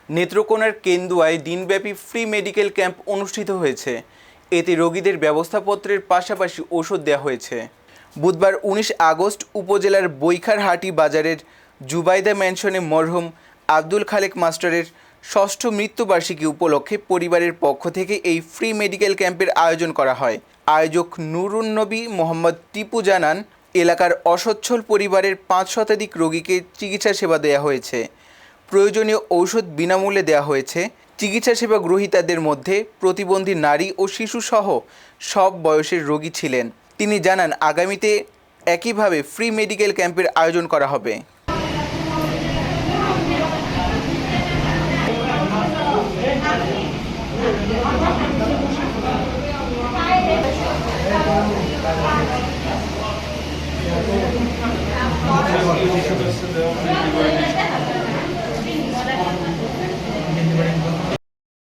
নেত্রকোনার কেন্দুয়ায় দিনব্যাপী free medical camp অনুষ্ঠিত হয়েছে। এতে রোগীদের ব্যবস্থাপত্রের পাশাপাশি ওষুধ দেওয়া হয়েছে। বুধবার ১৯ আগস্ট উপজেলার বৈখারহাটি বাজারের জুবাইদা ম্যানশনে মরহুম আব্দুল খালেক মাস্টারের ষষ্ঠ মৃত্যুবার্ষিকী উপলক্ষে পরিবারের পক্ষ থেকে এই ফ্রি মেডিকেল ক্যাম্পের আয়োজন করা হয়। আয়োজক নুরুন নবী মোহাম্মদ টিপু জানান, এলাকার অসচ্ছল পরিবারের ৫ শতাধিক রোগীকে চিকিৎসা সেবা দেওয়া হয়েছে। প্রয়োজনীয় ঔষধ বিনামূল্যে দেওয়া হয়েছে। চিকিৎসা সেবা গ্রহীতাদের মধ্যে প্রতিবন্ধী নারী ও শিশুসহ সব বয়সের রোগী ছিলেন। তিনি জানান, আগামীতে একইভাবে ফ্রি মেডিকেল ক্যাম্পের আয়োজন করা হবে।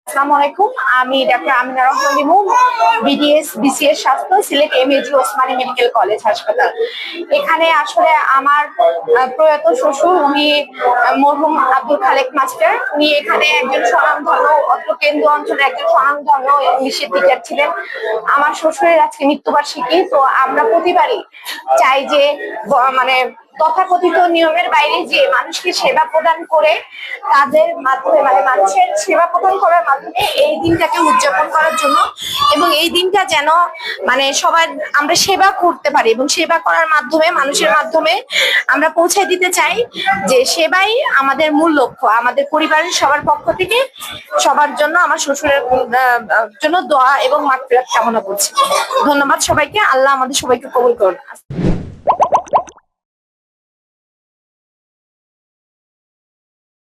আসসালামু আলাইকুম, আমি doctor Amina Rahman লিমু, BDS BCS স্বাস্থ্য, Sylhet MAG Osmani medical college হাসপাতাল। এখানে আসলে আমার প্রয়াত শ্বশুর, উনি মরহুম আব্দুল খালেক মাস্টার। উনি এখানে একজন স্বনামধন্য, অত্র কেন্দ্র অঞ্চলের একজন স্বনামধন্য ইংলিশের টিচার ছিলেন। আমার শ্বশুরের আজকে মৃত্যুবার্ষিকী, তো আমরা প্রতিবারই চাই যে মানে তথাকথিত নিয়মের বাইরে যে মানুষকে সেবা প্রদান করে তাদের মাধ্যমে মানুষের সেবা প্রদান করার মাধ্যমে এই দিনটাকে উদযাপন করার জন্য, এবং এই দিনটা যেন সবাই আমরা সেবা করতে পারি এবং সেবা করার মাধ্যমে মানুষের মাধ্যমে আমরা পৌঁছে দিতে চাই যে সেবাই আমাদের মূল লক্ষ্য। আমাদের পরিবারের সবার পক্ষ থেকে সবার জন্য, আমার শ্বশুরের জন্য দোয়া এবং মাগফিরাত কামনা করছি। ধন্যবাদ সবাইকে। আল্লাহ আমাদের সবাইকে কবুল করুন।